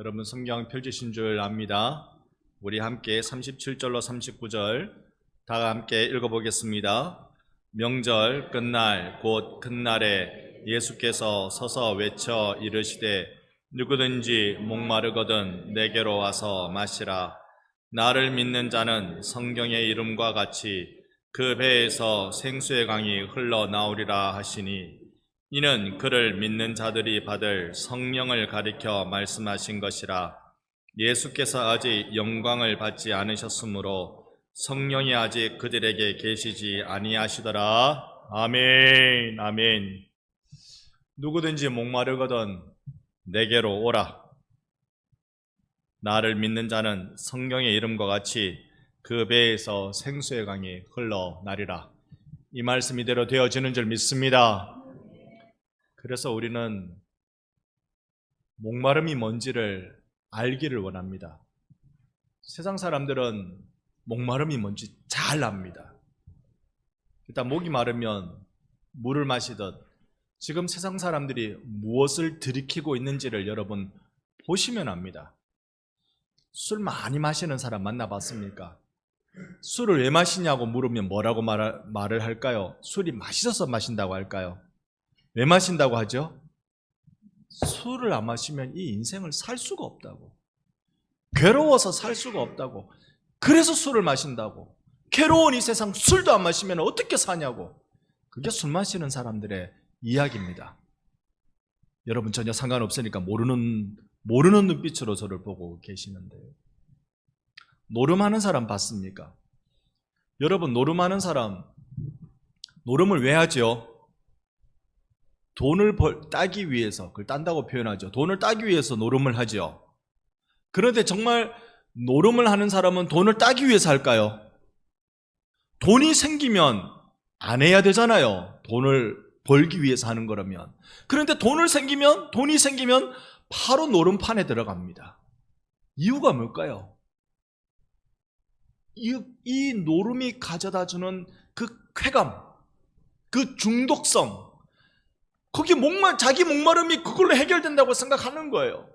여러분 성경 펼치신 줄 압니다. 우리 함께 37절로 39절 다 함께 읽어보겠습니다. 명절 끝날 곧 큰날에 예수께서 서서 외쳐 이르시되 누구든지 목마르거든 내게로 와서 마시라. 나를 믿는 자는 성경의 이름과 같이 그 배에서 생수의 강이 흘러나오리라 하시니 이는 그를 믿는 자들이 받을 성령을 가리켜 말씀하신 것이라. 예수께서 아직 영광을 받지 않으셨으므로 성령이 아직 그들에게 계시지 아니하시더라. 아멘. 아멘. 누구든지 목마르거든 내게로 오라. 나를 믿는 자는 성경의 이름과 같이 그 배에서 생수의 강이 흘러나리라. 이 말씀 이대로 되어지는 줄 믿습니다. 그래서 우리는 목마름이 뭔지를 알기를 원합니다. 세상 사람들은 목마름이 뭔지 잘 압니다. 일단 목이 마르면 물을 마시듯 지금 세상 사람들이 무엇을 들이키고 있는지를 여러분 보시면 압니다. 술 많이 마시는 사람 만나봤습니까? 술을 왜 마시냐고 물으면 뭐라고 말을 할까요? 술이 맛있어서 마신다고 할까요? 왜 마신다고 하죠? 술을 안 마시면 이 인생을 살 수가 없다고. 괴로워서 살 수가 없다고. 그래서 술을 마신다고. 괴로운 이 세상 술도 안 마시면 어떻게 사냐고. 그게 술 마시는 사람들의 이야기입니다. 여러분 전혀 상관없으니까 모르는 눈빛으로 저를 보고 계시는데요. 노름하는 사람 봤습니까? 여러분 노름하는 사람 노름을 왜 하죠? 돈을 따기 위해서, 그걸 딴다고 표현하죠. 돈을 따기 위해서 노름을 하죠. 그런데 정말 노름을 하는 사람은 돈을 따기 위해서 할까요? 돈이 생기면 안 해야 되잖아요. 돈을 벌기 위해서 하는 거라면. 그런데 돈이 생기면 바로 노름판에 들어갑니다. 이유가 뭘까요? 이 노름이 가져다주는 그 쾌감, 그 중독성, 거기 자기 목마름이 그걸로 해결된다고 생각하는 거예요.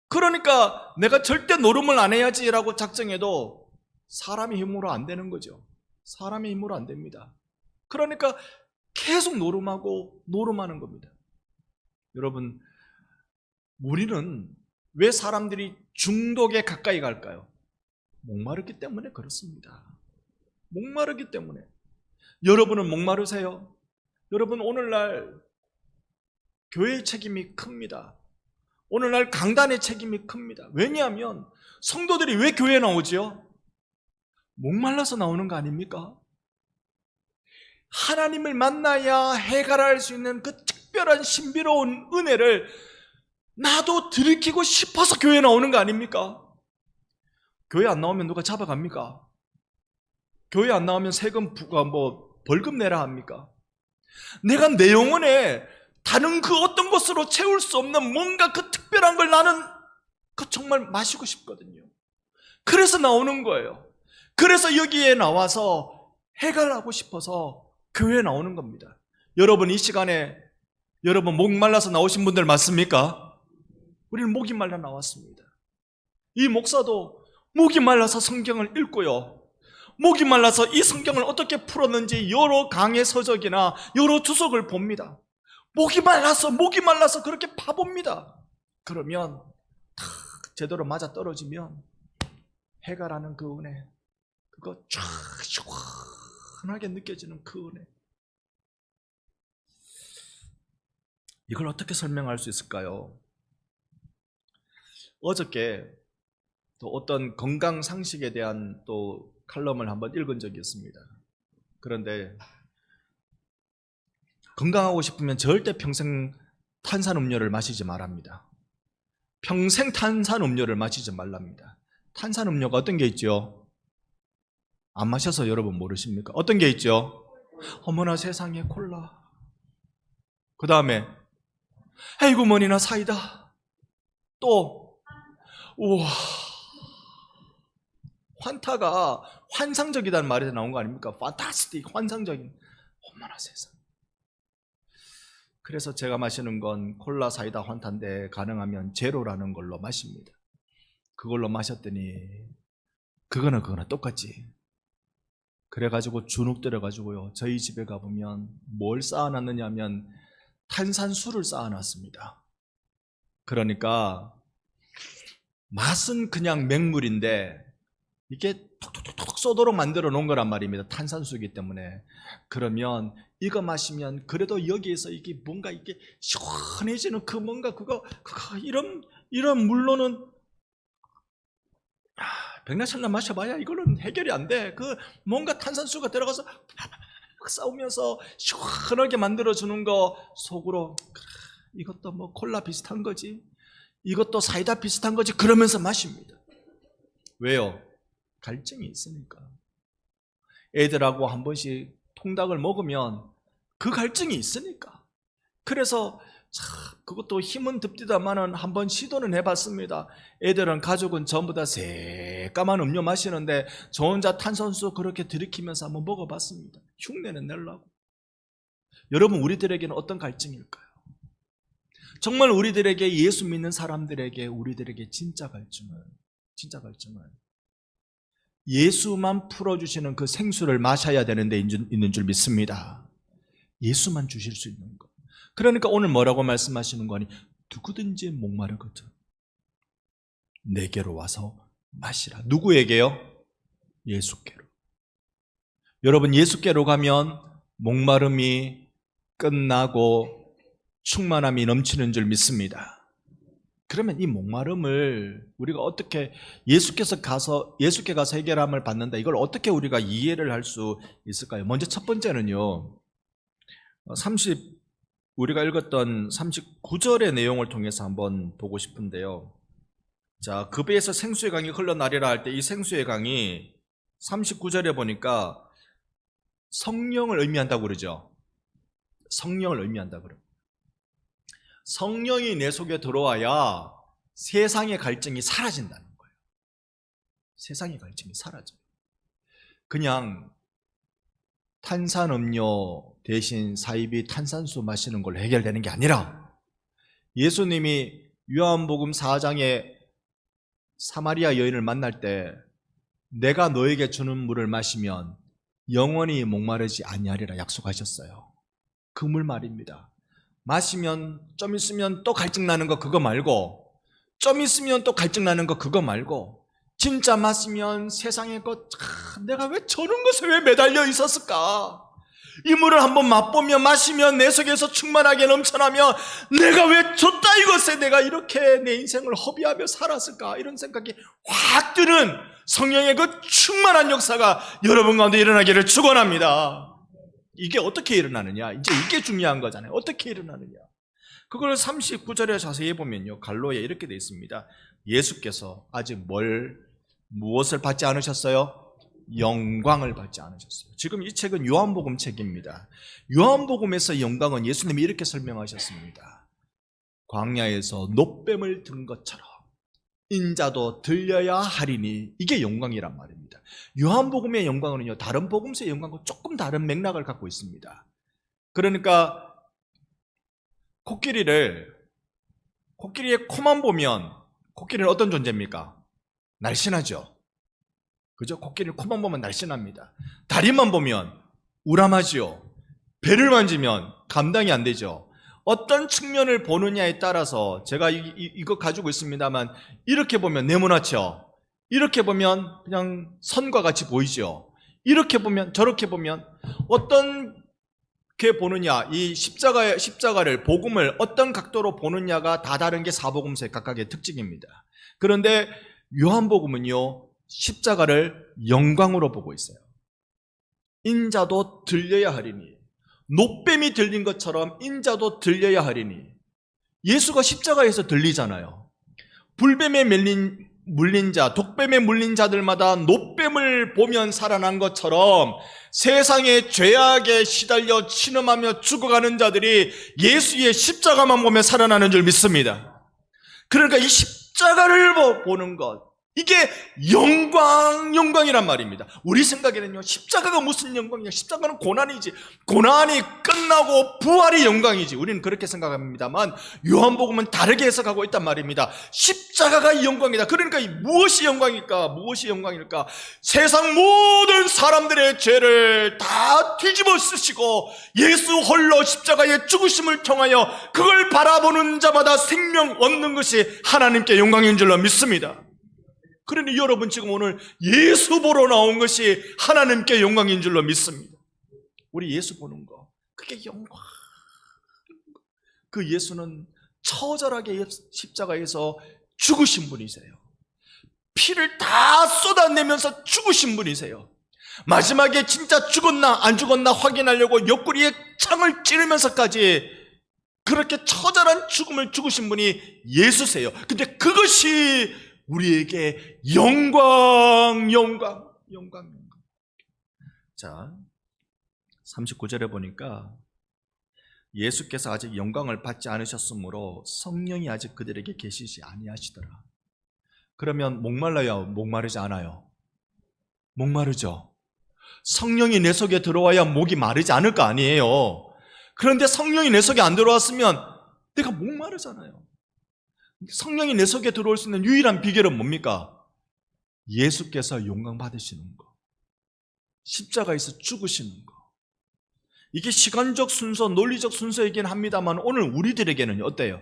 그러니까 내가 절대 노름을 안 해야지라고 작정해도 사람의 힘으로 안 되는 거죠. 사람의 힘으로 안 됩니다. 그러니까 계속 노름하는 겁니다. 여러분, 우리는 왜 사람들이 중독에 가까이 갈까요? 목마르기 때문에 그렇습니다. 목마르기 때문에. 여러분은 목마르세요? 여러분 오늘날 교회의 책임이 큽니다. 오늘날 강단의 책임이 큽니다. 왜냐하면 성도들이 왜 교회에 나오지요? 목말라서 나오는 거 아닙니까? 하나님을 만나야 해결할 수 있는 그 특별한 신비로운 은혜를 나도 들이키고 싶어서 교회에 나오는 거 아닙니까? 교회 안 나오면 누가 잡아갑니까? 교회 안 나오면 세금 벌금 내라 합니까? 내가 내 영혼에 다른 그 어떤 것으로 채울 수 없는 뭔가 그 특별한 걸 나는 정말 마시고 싶거든요. 그래서 나오는 거예요. 그래서 여기에 나와서 해결하고 싶어서 교회에 나오는 겁니다. 여러분 이 시간에 여러분 목 말라서 나오신 분들 맞습니까? 우리는 목이 말라 나왔습니다. 이 목사도 목이 말라서 성경을 읽고요. 목이 말라서 이 성경을 어떻게 풀었는지 여러 강의 서적이나 여러 주석을 봅니다. 목이 말라서 그렇게 파봅니다. 그러면 탁 제대로 맞아 떨어지면 해결하는 그 은혜, 그거 쫙 시원하게 느껴지는 그 은혜, 이걸 어떻게 설명할 수 있을까요? 어저께 또 어떤 건강 상식에 대한 또 칼럼을 한번 읽은 적이 있습니다. 그런데 건강하고 싶으면 절대 평생 탄산음료를 마시지 말랍니다. 평생 탄산음료를 마시지 말랍니다. 탄산음료가 어떤 게 있죠? 안 마셔서 여러분 모르십니까? 어떤 게 있죠? 어머나 세상에 콜라, 그 다음에 아이고 머니나 사이다, 또 우와 환타가 환상적이다는 말에서 나온 거 아닙니까? 판타스틱, 환상적인. 어머나 세상. 그래서 제가 마시는 건 콜라, 사이다, 환타인데 가능하면 제로라는 걸로 마십니다. 그걸로 마셨더니 그거나 똑같지. 그래가지고 주눅 들어가지고요, 저희 집에 가보면 뭘 쌓아놨느냐 하면 탄산수를 쌓아놨습니다. 그러니까 맛은 그냥 맹물인데 이게 톡톡톡 쏘도록 만들어 놓은 거란 말입니다. 탄산수이기 때문에. 그러면 이거 마시면 그래도 여기에서 이게 뭔가 이게 시원해지는 그 뭔가 그거 이런 물로는 백내천남 마셔봐야 이거는 해결이 안 돼. 그 뭔가 탄산수가 들어가서 싸우면서 시원하게 만들어주는 거 속으로 이것도 뭐 콜라 비슷한 거지, 이것도 사이다 비슷한 거지 그러면서 마십니다. 왜요? 갈증이 있으니까. 애들하고 한 번씩 통닭을 먹으면 그 갈증이 있으니까. 그래서 그것도 힘은 듭디다마는 한번 시도는 해봤습니다. 애들은, 가족은 전부 다 새까만 음료 마시는데 저 혼자 탄산수 그렇게 들이키면서 한번 먹어봤습니다. 흉내는 내려고. 여러분, 우리들에게는 어떤 갈증일까요? 정말 우리들에게, 예수 믿는 사람들에게, 우리들에게 진짜 갈증은 예수만 풀어주시는 그 생수를 마셔야 되는 데 있는 줄 믿습니다. 예수만 주실 수 있는 것. 그러니까 오늘 뭐라고 말씀하시는 거니? 누구든지 목마르거든 내게로 와서 마시라. 누구에게요? 예수께로. 여러분, 예수께로 가면 목마름이 끝나고 충만함이 넘치는 줄 믿습니다. 그러면 이 목마름을 우리가 어떻게, 예수께 가서 해결함을 받는다, 이걸 어떻게 우리가 이해를 할 수 있을까요? 먼저 첫 번째는요, 우리가 읽었던 39절의 내용을 통해서 한번 보고 싶은데요. 자, 그 배에서 생수의 강이 흘러나리라 할 때 이 생수의 강이 39절에 보니까 성령을 의미한다고 그러죠. 성령을 의미한다고 그래요. 성령이 내 속에 들어와야 세상의 갈증이 사라진다는 거예요. 세상의 갈증이 사라져요. 그냥 탄산음료 대신 사이비 탄산수 마시는 걸로 해결되는 게 아니라, 예수님이 요한복음 4장에 사마리아 여인을 만날 때 내가 너에게 주는 물을 마시면 영원히 목마르지 아니하리라 약속하셨어요. 그 물 말입니다. 마시면 좀 있으면 또 갈증 나는 거 그거 말고, 좀 있으면 또 갈증 나는 거 그거 말고, 진짜 마시면 세상의 것, 내가 왜 저런 것에 왜 매달려 있었을까? 이 물을 한번 맛보면, 마시면 내 속에서 충만하게 넘쳐나며 내가 왜 저따 이것에 내가 이렇게 내 인생을 허비하며 살았을까? 이런 생각이 확 드는 성령의 그 충만한 역사가 여러분 가운데 일어나기를 축원합니다. 이게 어떻게 일어나느냐? 이제 이게 중요한 거잖아요. 어떻게 일어나느냐? 그걸 39절에 자세히 보면요, 갈로에 이렇게 되어 있습니다. 예수께서 아직 무엇을 받지 않으셨어요? 영광을 받지 않으셨어요. 지금 이 책은 요한복음 책입니다. 요한복음에서 영광은 예수님이 이렇게 설명하셨습니다. 광야에서 놋뱀을 든 것처럼 인자도 들려야 하리니, 이게 영광이란 말입니다. 요한복음의 영광은요, 다른 복음서의 영광과 조금 다른 맥락을 갖고 있습니다. 그러니까 코끼리의 코만 보면, 코끼리는 어떤 존재입니까? 날씬하죠. 그죠? 코끼리 코만 보면 날씬합니다. 다리만 보면 우람하지요. 배를 만지면 감당이 안 되죠. 어떤 측면을 보느냐에 따라서, 제가 이거 가지고 있습니다만, 이렇게 보면 네모나죠. 이렇게 보면 그냥 선과 같이 보이죠. 이렇게 보면, 저렇게 보면, 어떤 게 보느냐, 이 십자가를, 복음을 어떤 각도로 보느냐가 다 다른 게 사복음서의 각각의 특징입니다. 그런데 요한복음은요, 십자가를 영광으로 보고 있어요. 인자도 들려야 하리니, 놋뱀이 들린 것처럼 인자도 들려야 하리니. 예수가 십자가에서 들리잖아요. 불뱀에 물린 자, 독뱀에 물린 자들마다 놋뱀을 보면 살아난 것처럼 세상의 죄악에 시달려 신음하며 죽어가는 자들이 예수의 십자가만 보며 살아나는 줄 믿습니다. 그러니까 이 십자가를 보는 것, 이게 영광이란 말입니다. 우리 생각에는요, 십자가가 무슨 영광이냐? 십자가는 고난이지. 고난이 끝나고 부활이 영광이지. 우리는 그렇게 생각합니다만 요한복음은 다르게 해석하고 있단 말입니다. 십자가가 영광이다. 그러니까 무엇이 영광일까? 무엇이 영광일까? 세상 모든 사람들의 죄를 다 뒤집어 쓰시고 예수 홀로 십자가의 죽으심을 통하여 그걸 바라보는 자마다 생명 얻는 것이 하나님께 영광인 줄로 믿습니다. 그러니 여러분 지금 오늘 예수 보러 나온 것이 하나님께 영광인 줄로 믿습니다. 우리 예수 보는 거, 그게 영광. 그 예수는 처절하게 십자가에서 죽으신 분이세요. 피를 다 쏟아내면서 죽으신 분이세요. 마지막에 진짜 죽었나 안 죽었나 확인하려고 옆구리에 창을 찌르면서까지 그렇게 처절한 죽음을 죽으신 분이 예수세요. 근데 그것이 우리에게 영광. 자, 39절에 보니까 예수께서 아직 영광을 받지 않으셨으므로 성령이 아직 그들에게 계시지 아니하시더라. 그러면 목말라요? 목마르지 않아요? 목마르죠. 성령이 내 속에 들어와야 목이 마르지 않을 거 아니에요. 그런데 성령이 내 속에 안 들어왔으면 내가 목마르잖아요. 성령이 내 속에 들어올 수 있는 유일한 비결은 뭡니까? 예수께서 영광 받으시는 거, 십자가에서 죽으시는 거. 이게 시간적 순서, 논리적 순서이긴 합니다만 오늘 우리들에게는 어때요?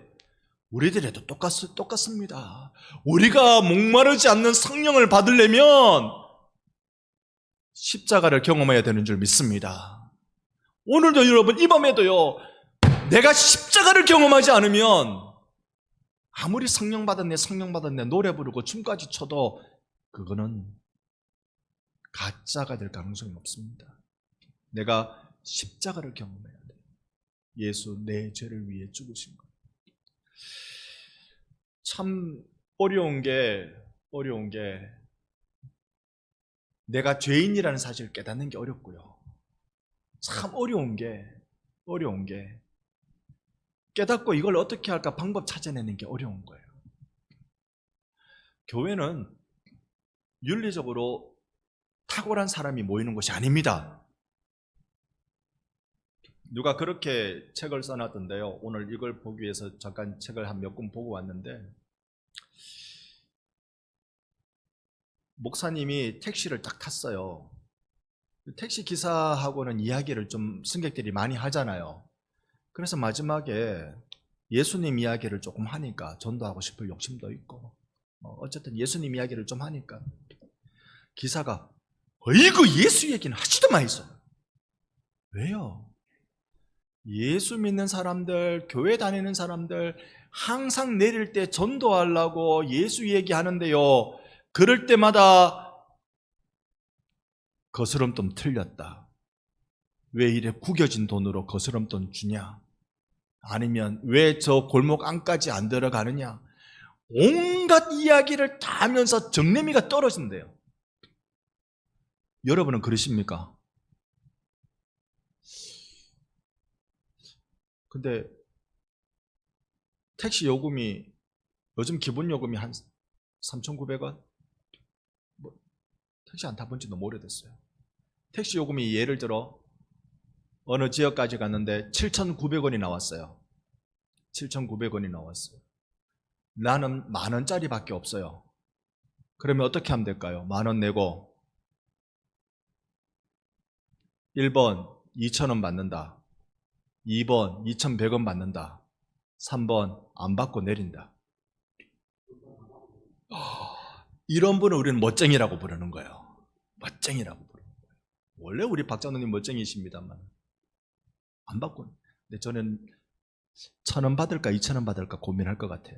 우리들에도 똑같습니다. 우리가 목마르지 않는 성령을 받으려면 십자가를 경험해야 되는 줄 믿습니다. 오늘도 여러분, 이 밤에도요, 내가 십자가를 경험하지 않으면 아무리 성령 받았네 노래 부르고 춤까지 춰도 그거는 가짜가 될 가능성이 없습니다. 내가 십자가를 경험해야 돼요. 예수 내 죄를 위해 죽으신 것. 참 어려운 게 내가 죄인이라는 사실을 깨닫는 게 어렵고요. 참 어려운 게 깨닫고 이걸 어떻게 할까 방법 찾아내는 게 어려운 거예요. 교회는 윤리적으로 탁월한 사람이 모이는 곳이 아닙니다. 누가 그렇게 책을 써놨던데요. 오늘 이걸 보기 위해서 잠깐 책을 한 몇 권 보고 왔는데, 목사님이 택시를 딱 탔어요. 택시 기사하고는 이야기를 좀 승객들이 많이 하잖아요. 그래서 마지막에 예수님 이야기를 조금 하니까 전도하고 싶을 욕심도 있고 어쨌든 예수님 이야기를 좀 하니까 기사가 어이구 예수 얘기는 하지도 마이소. 왜요? 예수 믿는 사람들, 교회 다니는 사람들 항상 내릴 때 전도하려고 예수 얘기하는데요, 그럴 때마다 거스름돈 틀렸다. 왜 이래 구겨진 돈으로 거스름돈 주냐? 아니면 왜 저 골목 안까지 안 들어가느냐? 온갖 이야기를 다 하면서 정내미가 떨어진대요. 여러분은 그러십니까? 근데 택시 요금이 요즘 기본 요금이 한 3,900원? 택시 안 타본 지 너무 오래됐어요. 택시 요금이 예를 들어 어느 지역까지 갔는데 7,900원이 나왔어요. 7,900원이 나왔어요. 나는 10,000원짜리 밖에 없어요. 그러면 어떻게 하면 될까요? 10,000원 내고 1번 2,000원 받는다. 2번 2,100원 받는다. 3번 안 받고 내린다. 이런 분을 우리는 멋쟁이라고 부르는 거예요. 멋쟁이라고 부르는 거예요. 원래 우리 박장로님 멋쟁이십니다만 안 받고. 근데 저는 1,000원 받을까 2,000원 받을까 고민할 것 같아요.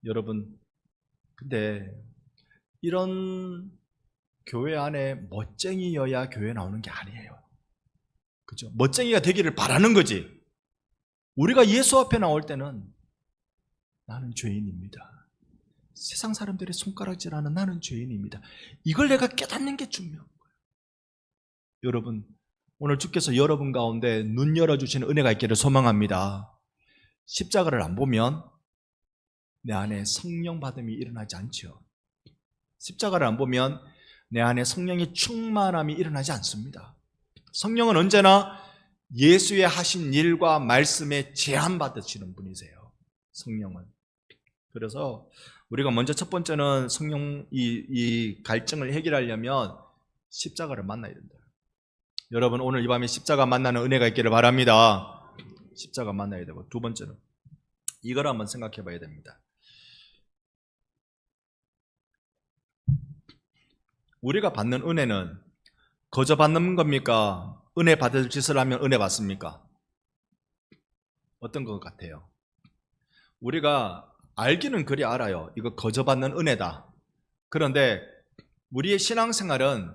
여러분, 근데 이런 교회 안에 멋쟁이여야 교회 나오는 게 아니에요. 그죠? 멋쟁이가 되기를 바라는 거지. 우리가 예수 앞에 나올 때는 나는 죄인입니다. 세상 사람들의 손가락질하는 나는 죄인입니다. 이걸 내가 깨닫는 게 중요한 거예요. 여러분, 오늘 주께서 여러분 가운데 눈 열어주시는 은혜가 있기를 소망합니다. 십자가를 안 보면 내 안에 성령 받음이 일어나지 않죠. 십자가를 안 보면 내 안에 성령의 충만함이 일어나지 않습니다. 성령은 언제나 예수의 하신 일과 말씀에 제한받으시는 분이세요. 성령은. 그래서 우리가 먼저 첫 번째는 성령 이 갈증을 해결하려면 십자가를 만나야 된다. 여러분 오늘 이 밤에 십자가 만나는 은혜가 있기를 바랍니다. 십자가 만나야 되고, 두 번째는 이걸 한번 생각해 봐야 됩니다. 우리가 받는 은혜는 거저 받는 겁니까? 은혜 받을 짓을 하면 은혜 받습니까? 어떤 것 같아요? 우리가 알기는 그리 알아요. 이거 거저 받는 은혜다. 그런데 우리의 신앙생활은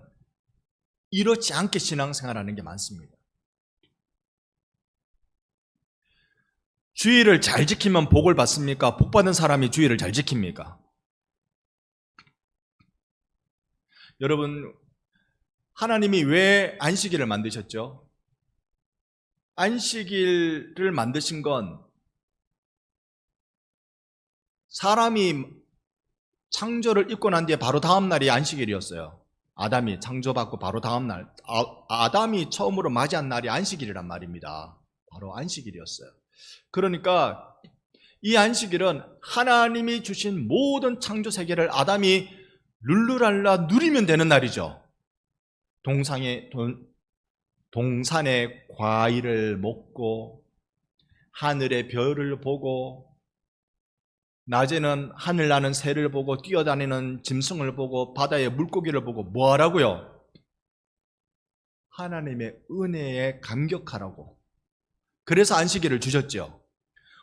이렇지 않게 신앙생활하는 게 많습니다. 주의를 잘 지키면 복을 받습니까? 복 받은 사람이 주의를 잘 지킵니까? 여러분, 하나님이 왜 안식일을 만드셨죠? 안식일을 만드신 건 사람이 창조를 잊고 난 뒤에 바로 다음 날이 안식일이었어요. 아담이 창조받고 바로 다음 날, 아담이 처음으로 맞이한 날이 안식일이란 말입니다. 바로 안식일이었어요. 그러니까 이 안식일은 하나님이 주신 모든 창조 세계를 아담이 룰루랄라 누리면 되는 날이죠. 동산의 과일을 먹고 하늘의 별을 보고 낮에는 하늘 나는 새를 보고 뛰어다니는 짐승을 보고 바다의 물고기를 보고 뭐 하라고요? 하나님의 은혜에 감격하라고. 그래서 안식일을 주셨죠.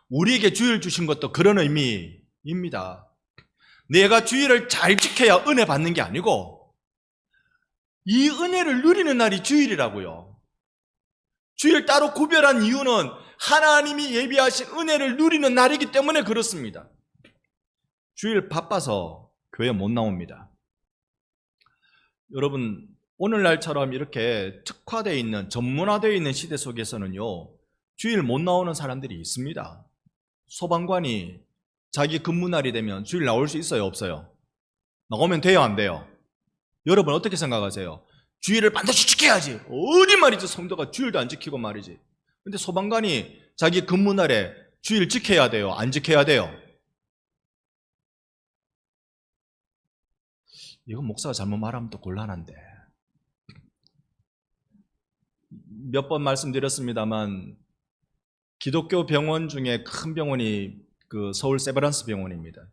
우리에게 주일 주신 것도 그런 의미입니다. 내가 주일을 잘 지켜야 은혜 받는 게 아니고 이 은혜를 누리는 날이 주일이라고요. 주일 따로 구별한 이유는 하나님이 예비하신 은혜를 누리는 날이기 때문에 그렇습니다. 주일 바빠서 교회 못 나옵니다. 여러분, 오늘날처럼 이렇게 특화되어 있는, 전문화되어 있는 시대 속에서는요, 주일 못 나오는 사람들이 있습니다. 소방관이 자기 근무날이 되면 주일 나올 수 있어요, 없어요? 나오면 돼요, 안 돼요? 여러분 어떻게 생각하세요? 주일을 반드시 지켜야지. 어디 말이지, 성도가 주일도 안 지키고 말이지. 근데 소방관이 자기 근무날에 주일 지켜야 돼요, 안 지켜야 돼요? 이건 목사가 잘못 말하면 또 곤란한데, 몇 번 말씀드렸습니다만 기독교 병원 중에 큰 병원이 그 서울 세브란스 병원입니다.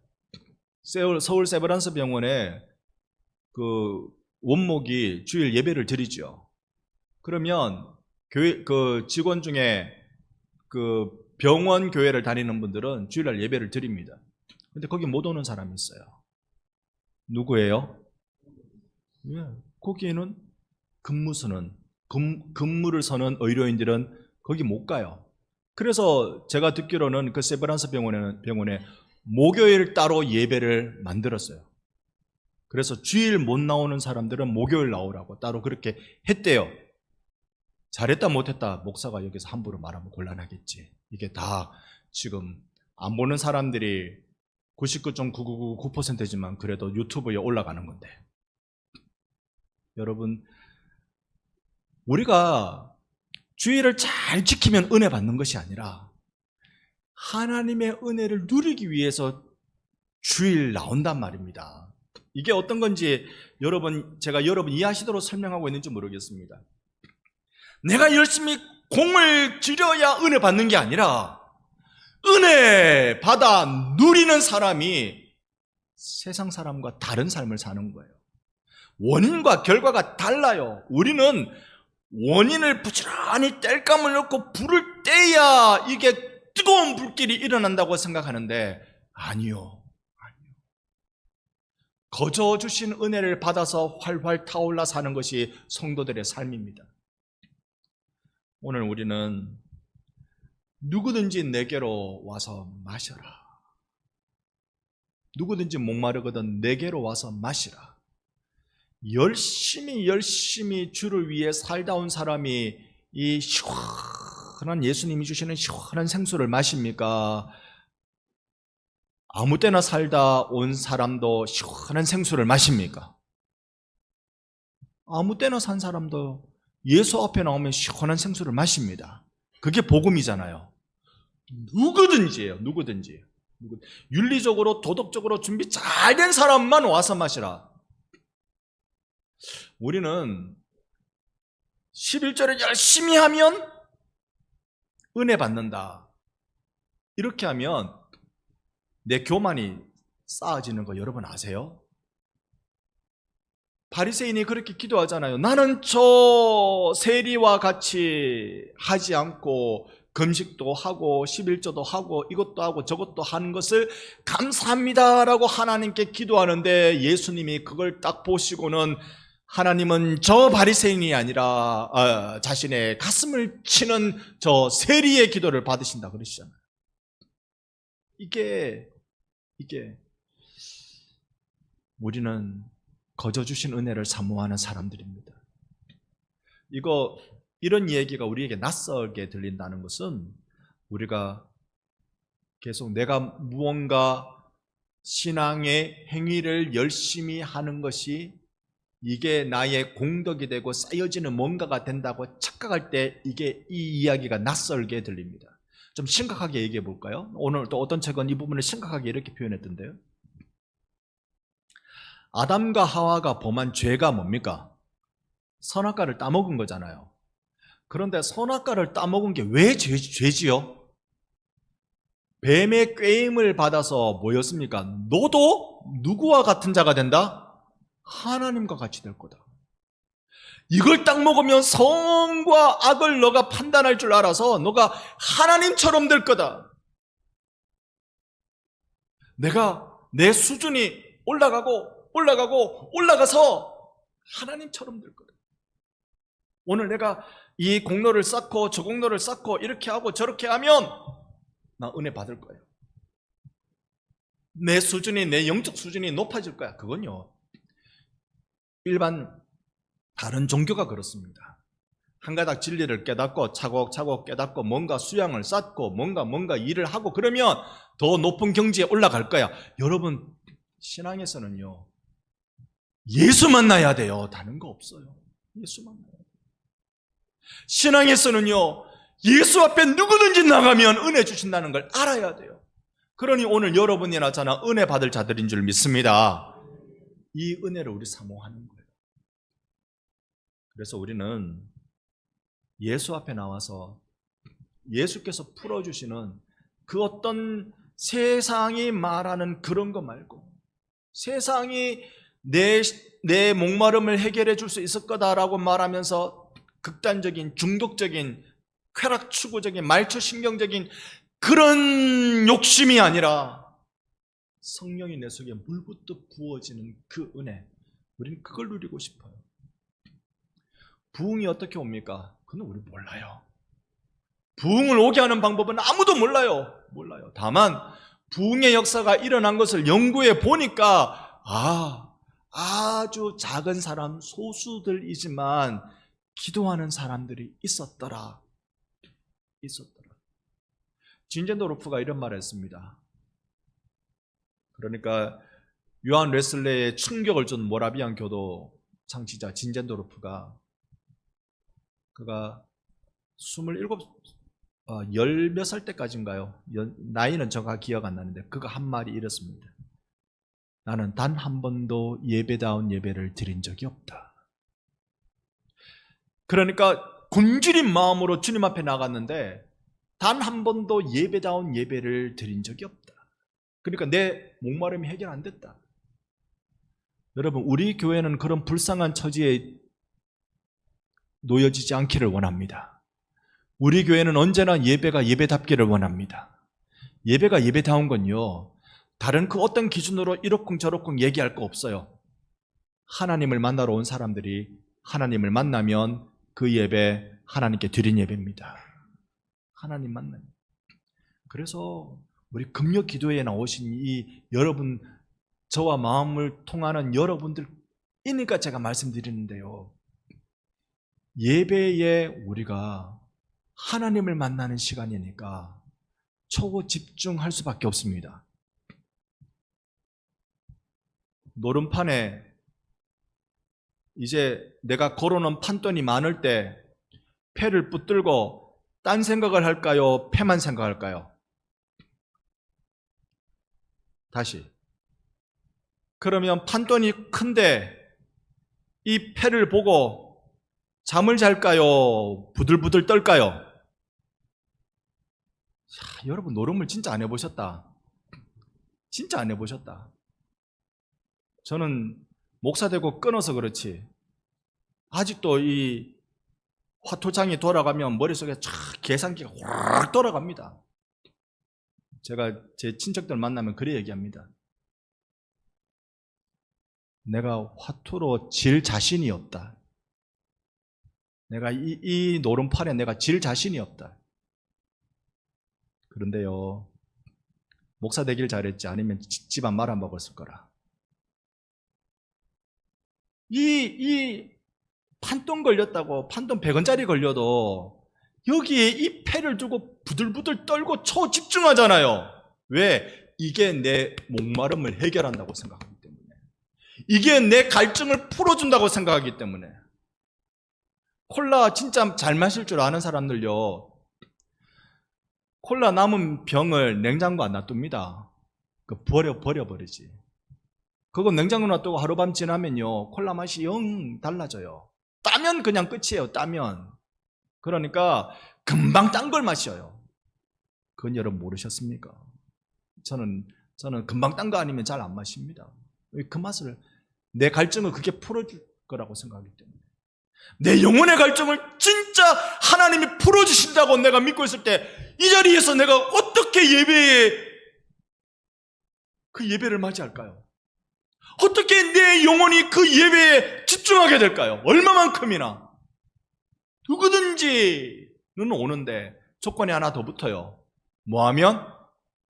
서울 세브란스 병원에 그 원목이 주일 예배를 드리죠. 그러면 교회 그 직원 중에 그 병원 교회를 다니는 분들은 주일날 예배를 드립니다. 근데 거기 못 오는 사람이 있어요. 누구예요? 거기에는 근무를 서는 의료인들은 거기 못 가요. 그래서 제가 듣기로는 그 세브란스 병원에 목요일 따로 예배를 만들었어요. 그래서 주일 못 나오는 사람들은 목요일 나오라고 따로 그렇게 했대요. 잘했다 못했다 목사가 여기서 함부로 말하면 곤란하겠지. 이게 다 지금 안 보는 사람들이 99.9999%지만 그래도 유튜브에 올라가는 건데, 여러분, 우리가 주일을 잘 지키면 은혜 받는 것이 아니라 하나님의 은혜를 누리기 위해서 주일 나온단 말입니다. 이게 어떤 건지 제가 여러분 이해하시도록 설명하고 있는지 모르겠습니다. 내가 열심히 공을 들여야 은혜 받는 게 아니라 은혜 받아 누리는 사람이 세상 사람과 다른 삶을 사는 거예요. 원인과 결과가 달라요. 우리는 원인을 부지런히 땔감을 넣고 불을 떼야 이게 뜨거운 불길이 일어난다고 생각하는데 아니요. 거저 주신 은혜를 받아서 활활 타올라 사는 것이 성도들의 삶입니다. 오늘 우리는 누구든지 내게로 와서 마셔라. 누구든지 목마르거든 내게로 와서 마시라. 열심히 주를 위해 살다 온 사람이 이 시원한 예수님이 주시는 시원한 생수를 마십니까? 아무 때나 살다 온 사람도 시원한 생수를 마십니까? 아무 때나 산 사람도 예수 앞에 나오면 시원한 생수를 마십니다. 그게 복음이잖아요. 누구든지예요. 누구든지. 윤리적으로 도덕적으로 준비 잘 된 사람만 와서 마시라. 우리는 11절에 열심히 하면 은혜 받는다. 이렇게 하면 내 교만이 쌓아지는 거 여러분 아세요? 바리새인이 그렇게 기도하잖아요. 나는 저 세리와 같이 하지 않고 금식도 하고 11조도 하고 이것도 하고 저것도 하는 것을 감사합니다라고 하나님께 기도하는데 예수님이 그걸 딱 보시고는 하나님은 저 바리새인이 아니라 자신의 가슴을 치는 저 세리의 기도를 받으신다 그러시잖아요. 이게 우리는 거저 주신 은혜를 사모하는 사람들입니다. 이런 얘기가 우리에게 낯설게 들린다는 것은 우리가 계속 내가 무언가 신앙의 행위를 열심히 하는 것이 이게 나의 공덕이 되고 쌓여지는 뭔가가 된다고 착각할 때 이 이야기가 낯설게 들립니다. 좀 심각하게 얘기해 볼까요? 오늘 또 어떤 책은 이 부분을 심각하게 이렇게 표현했던데요. 아담과 하와가 범한 죄가 뭡니까? 선악과를 따먹은 거잖아요. 그런데 선악과를 따먹은 게 왜 죄지요? 뱀의 꾀임을 받아서 뭐였습니까? 너도 누구와 같은 자가 된다? 하나님과 같이 될 거다. 이걸 딱 먹으면 선과 악을 너가 판단할 줄 알아서 너가 하나님처럼 될 거다. 내가 내 수준이 올라가서 하나님처럼 될 거다. 오늘 내가 이 공로를 쌓고 저 공로를 쌓고 이렇게 하고 저렇게 하면 나 은혜 받을 거예요. 내 수준이, 내 영적 수준이 높아질 거야. 그건요, 일반 다른 종교가 그렇습니다. 한 가닥 진리를 깨닫고 차곡차곡 깨닫고 뭔가 수양을 쌓고 뭔가 일을 하고 그러면 더 높은 경지에 올라갈 거야. 여러분, 신앙에서는요, 예수 만나야 돼요. 다른 거 없어요. 예수 만나야 돼요. 신앙에서는요, 예수 앞에 누구든지 나가면 은혜 주신다는 걸 알아야 돼요. 그러니 오늘 여러분이나 저나 은혜 받을 자들인 줄 믿습니다. 이 은혜를 우리 사모하는 거예요. 그래서 우리는 예수 앞에 나와서 예수께서 풀어주시는 그 어떤 세상이 말하는 그런 거 말고, 세상이 내 목마름을 해결해 줄 수 있을 거다라고 말하면서 극단적인, 중독적인, 쾌락추구적인, 말초신경적인 그런 욕심이 아니라 성령이 내 속에 물부터 부어지는 그 은혜, 우리는 그걸 누리고 싶어요. 부흥이 어떻게 옵니까? 그건 우리 몰라요. 부흥을 오게 하는 방법은 아무도 몰라요. 다만 부흥의 역사가 일어난 것을 연구해 보니까 아주 작은 사람, 소수들이지만 기도하는 사람들이 있었더라. 진젠도르프가 이런 말을 했습니다. 그러니까 요한 웨슬레의 충격을 준 모라비안 교도 창시자 진젠도르프가 그가 17몇 살 때까지인가요? 나이는 정확히 기억 안 나는데 그가 한 말이 이렇습니다. 나는 단 한 번도 예배다운 예배를 드린 적이 없다. 그러니까 굶주린 마음으로 주님 앞에 나갔는데 단 한 번도 예배다운 예배를 드린 적이 없다. 그러니까 내 목마름이 해결 안 됐다. 여러분, 우리 교회는 그런 불쌍한 처지에 놓여지지 않기를 원합니다. 우리 교회는 언제나 예배가 예배답기를 원합니다. 예배가 예배다운 건요, 다른 그 어떤 기준으로 이러쿵저러쿵 얘기할 거 없어요. 하나님을 만나러 온 사람들이 하나님을 만나면 그 예배 하나님께 드린 예배입니다. 하나님 만나요. 그래서 우리 금요 기도회에 나오신 이 여러분, 저와 마음을 통하는 여러분들이니까 제가 말씀드리는데요, 예배에 우리가 하나님을 만나는 시간이니까 초고 집중할 수밖에 없습니다. 노름판에 이제 내가 걸어놓은 판돈이 많을 때 패를 붙들고 딴 생각을 할까요? 패만 생각할까요? 다시. 그러면 판돈이 큰데 이 패를 보고 잠을 잘까요? 부들부들 떨까요? 자, 여러분 노름을 진짜 안 해보셨다. 진짜 안 해보셨다. 저는 목사 되고 끊어서 그렇지 아직도 이 화토장이 돌아가면 머릿속에 쫙 계산기가 확 돌아갑니다. 제가 제 친척들 만나면 그래 얘기합니다. 내가 화투로 질 자신이 없다. 내가 이 노름판에 내가 질 자신이 없다. 그런데요, 목사 되길 잘했지 아니면 집안 말아먹었을 거라. 이 판돈 걸렸다고 판돈 100원짜리 걸려도 여기에 이 패를 두고 부들부들 떨고 초집중하잖아요. 왜? 이게 내 목마름을 해결한다고 생각하기 때문에, 이게 내 갈증을 풀어준다고 생각하기 때문에. 콜라 진짜 잘 마실 줄 아는 사람들요, 콜라 남은 병을 냉장고 안 놔둡니다. 그 버려버리지. 그거 냉장고 놔두고 하룻밤 지나면요 콜라 맛이 영 달라져요. 따면 그냥 끝이에요. 따면. 그러니까 금방 딴 걸 마셔요. 그건 여러분 모르셨습니까? 저는 금방 딴 거 아니면 잘 안 마십니다. 그 맛을, 내 갈증을 그게 풀어줄 거라고 생각하기 때문에. 내 영혼의 갈증을 진짜 하나님이 풀어주신다고 내가 믿고 있을 때 이 자리에서 내가 어떻게 그 예배를 맞이할까요? 어떻게 내 영혼이 그 예배에 집중하게 될까요? 얼마만큼이나. 누구든지는 오는데 조건이 하나 더 붙어요. 뭐하면?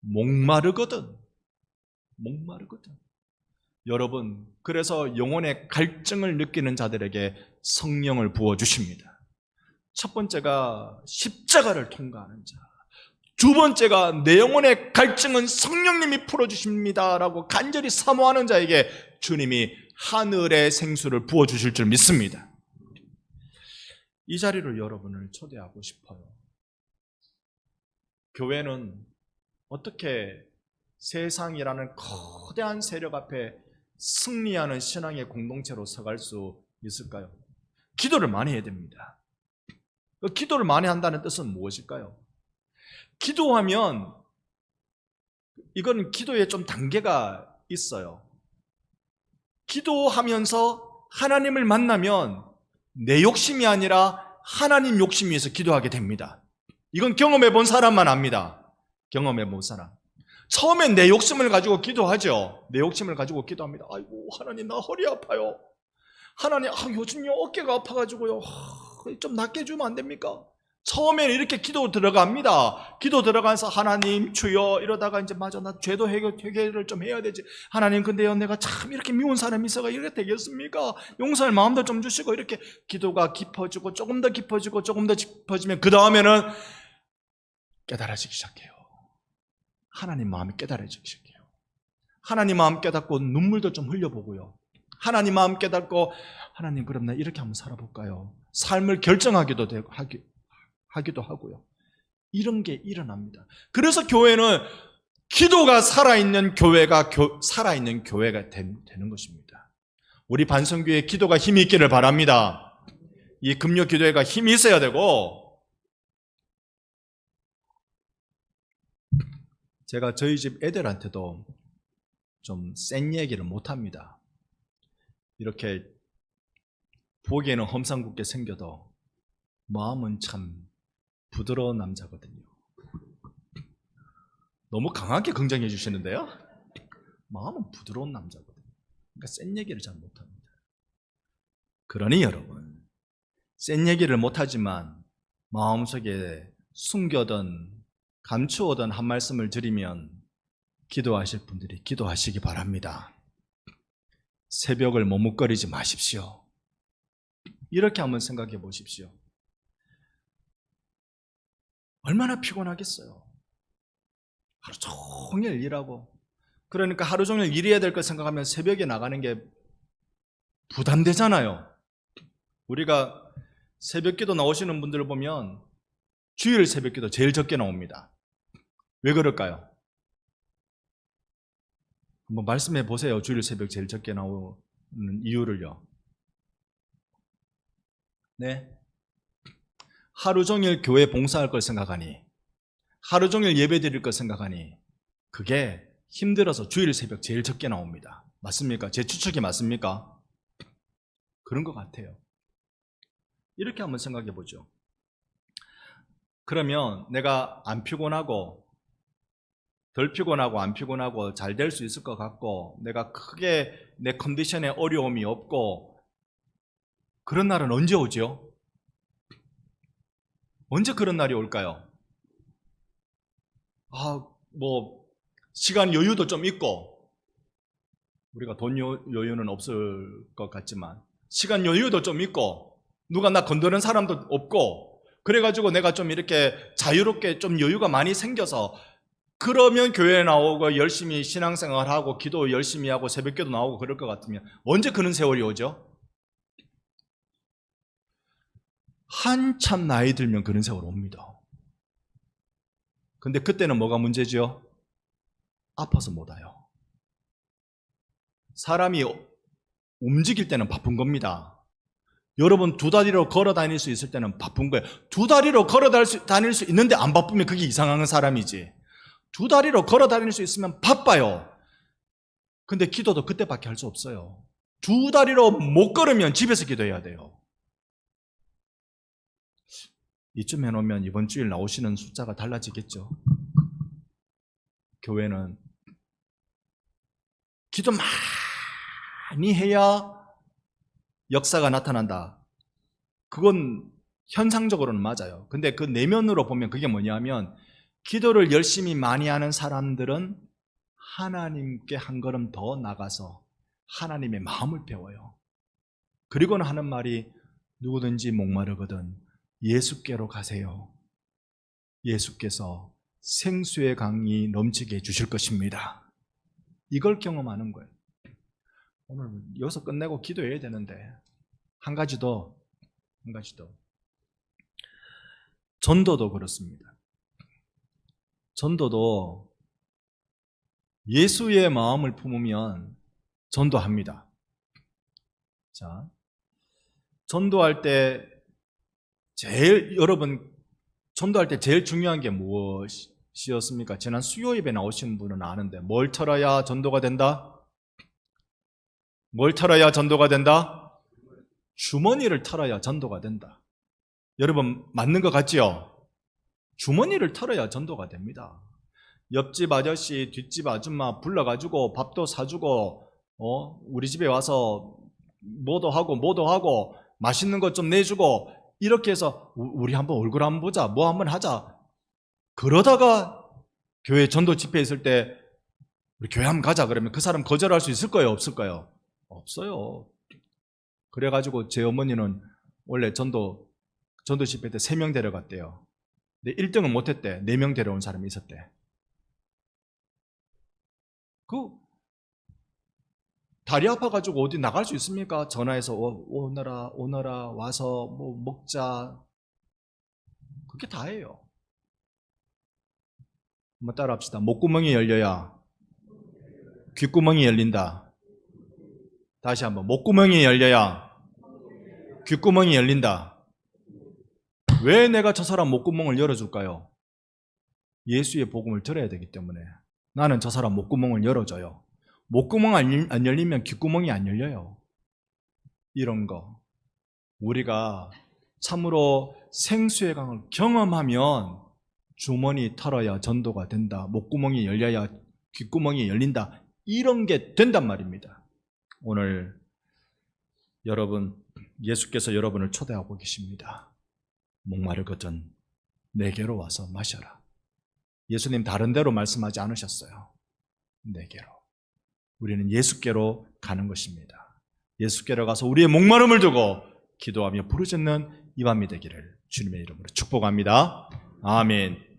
목마르거든. 여러분, 그래서 영혼의 갈증을 느끼는 자들에게 성령을 부어주십니다. 첫 번째가 십자가를 통과하는 자, 두 번째가 내 영혼의 갈증은 성령님이 풀어주십니다 라고 간절히 사모하는 자에게 주님이 하늘의 생수를 부어주실 줄 믿습니다. 이 자리로 여러분을 초대하고 싶어요. 교회는 어떻게 세상이라는 거대한 세력 앞에 승리하는 신앙의 공동체로 서갈 수 있을까요? 기도를 많이 해야 됩니다. 기도를 많이 한다는 뜻은 무엇일까요? 기도하면, 이건 기도에 좀 단계가 있어요. 기도하면서 하나님을 만나면 내 욕심이 아니라 하나님 욕심이 위해서 기도하게 됩니다. 이건 경험해 본 사람만 압니다. 경험해 본 사람. 처음엔 내 욕심을 가지고 기도하죠. 내 욕심을 가지고 기도합니다. 아이고 하나님 나 허리 아파요. 하나님 요즘 어깨가 아파가지고요. 좀 낫게 해주면 안 됩니까? 처음에는 이렇게 기도 들어갑니다. 기도 들어가서 하나님 주여 이러다가 이제 맞아 나 죄도 회개를 좀 해야 되지. 하나님 근데요 내가 참 이렇게 미운 사람이 있어가 이렇게 되겠습니까? 용서할 마음도 좀 주시고. 이렇게 기도가 깊어지고 조금 더 깊어지고 조금 더 깊어지면 그 다음에는 깨달아지기 시작해요. 하나님 마음이 깨달아지기 시작해요. 하나님 마음 깨닫고 눈물도 좀 흘려보고요. 하나님 마음 깨닫고 하나님 그럼 나 이렇게 한번 살아볼까요? 삶을 결정하기도 하고요. 이런 게 일어납니다. 그래서 교회는 기도가 살아있는 교회가 살아있는 교회가 되는 것입니다. 우리 반성교회 기도가 힘이 있기를 바랍니다. 이 금요 기도회가 힘이 있어야 되고, 제가 저희 집 애들한테도 좀 센 얘기를 못합니다. 이렇게 보기에는 험상궂게 생겨도 마음은 참 부드러운 남자거든요. 너무 강하게 긍정해 주시는데요? 마음은 부드러운 남자거든요. 그러니까 센 얘기를 잘 못합니다. 그러니 여러분, 센 얘기를 못하지만 마음속에 숨겨둔 감추어둔 한 말씀을 드리면 기도하실 분들이 기도하시기 바랍니다. 새벽을 머뭇거리지 마십시오. 이렇게 한번 생각해 보십시오. 얼마나 피곤하겠어요. 하루 종일 일하고 그러니까 하루 종일 일해야 될 것 생각하면 새벽에 나가는 게 부담되잖아요. 우리가 새벽기도 나오시는 분들을 보면 주일 새벽기도 제일 적게 나옵니다. 왜 그럴까요? 한번 말씀해 보세요. 주일 새벽 제일 적게 나오는 이유를요. 네. 하루 종일 교회 봉사할 걸 생각하니, 하루 종일 예배 드릴 걸 생각하니, 그게 힘들어서 주일 새벽 제일 적게 나옵니다. 맞습니까? 제 추측이 맞습니까? 그런 것 같아요. 이렇게 한번 생각해 보죠. 그러면 내가 안 피곤하고, 덜 피곤하고 안 피곤하고 잘 될 수 있을 것 같고, 내가 크게 내 컨디션에 어려움이 없고, 그런 날은 언제 오죠? 언제 그런 날이 올까요? 시간 여유도 좀 있고, 우리가 돈 여유는 없을 것 같지만, 시간 여유도 좀 있고, 누가 나 건드는 사람도 없고, 그래가지고 내가 좀 이렇게 자유롭게 좀 여유가 많이 생겨서, 그러면 교회에 나오고 열심히 신앙생활하고 기도 열심히 하고 새벽기도 나오고 그럴 것 같으면 언제 그런 세월이 오죠? 한참 나이 들면 그런 세월 옵니다. 근데 그때는 뭐가 문제죠? 아파서 못 와요. 사람이 움직일 때는 바쁜 겁니다. 여러분 두 다리로 걸어 다닐 수 있을 때는 바쁜 거예요. 두 다리로 걸어 다닐 수 있는데 안 바쁘면 그게 이상한 사람이지. 두 다리로 걸어 다닐 수 있으면 바빠요. 근데 기도도 그때밖에 할 수 없어요. 두 다리로 못 걸으면 집에서 기도해야 돼요. 이쯤 해놓으면 이번 주일 나오시는 숫자가 달라지겠죠. 교회는 기도 많이 해야 역사가 나타난다. 그건 현상적으로는 맞아요. 근데 그 내면으로 보면 그게 뭐냐면, 기도를 열심히 많이 하는 사람들은 하나님께 한 걸음 더 나가서 하나님의 마음을 배워요. 그리고는 하는 말이, 누구든지 목마르거든 예수께로 가세요. 예수께서 생수의 강이 넘치게 해주실 것입니다. 이걸 경험하는 거예요. 오늘 여기서 끝내고 기도해야 되는데, 한 가지 더. 전도도 그렇습니다. 전도도 예수의 마음을 품으면 전도합니다. 자, 전도할 때 전도할 때 제일 중요한 게 무엇이었습니까? 지난 수요 예배 나오신 분은 아는데, 뭘 털어야 전도가 된다? 뭘 털어야 전도가 된다? 주머니를 털어야 전도가 된다. 여러분 맞는 것 같지요? 주머니를 털어야 전도가 됩니다. 옆집 아저씨, 뒷집 아줌마 불러가지고 밥도 사주고, 우리 집에 와서 뭐도 하고 맛있는 것 좀 내주고, 이렇게 해서 우리 한번 얼굴 한번 보자, 뭐 한번 하자. 그러다가 교회 전도 집회 있을 때 우리 교회 한번 가자 그러면 그 사람 거절할 수 있을 거예요, 없을 거예요? 없어요. 그래가지고 제 어머니는 원래 전도 집회 때 3명 데려갔대요. 근데 1등은 못했대. 4명 데려온 사람이 있었대. 다리 아파가지고 어디 나갈 수 있습니까? 전화해서 오너라 와서 뭐 먹자. 그게 다예요. 한번 따라 합시다. 목구멍이 열려야 귓구멍이 열린다. 다시 한번. 목구멍이 열려야 귓구멍이 열린다. 왜 내가 저 사람 목구멍을 열어줄까요? 예수의 복음을 들어야 되기 때문에. 나는 저 사람 목구멍을 열어줘요. 목구멍 안 열리면 귓구멍이 안 열려요. 이런 거 우리가 참으로 생수의 강을 경험하면 주머니 털어야 전도가 된다. 목구멍이 열려야 귓구멍이 열린다. 이런 게 된단 말입니다. 오늘 여러분, 예수께서 여러분을 초대하고 계십니다. 목마르거든 내게로 와서 마셔라. 예수님 다른 데로 말씀하지 않으셨어요. 내게로. 우리는 예수께로 가는 것입니다. 예수께로 가서 우리의 목마름을 두고 기도하며 부르짖는 이 밤이 되기를 주님의 이름으로 축복합니다. 아멘.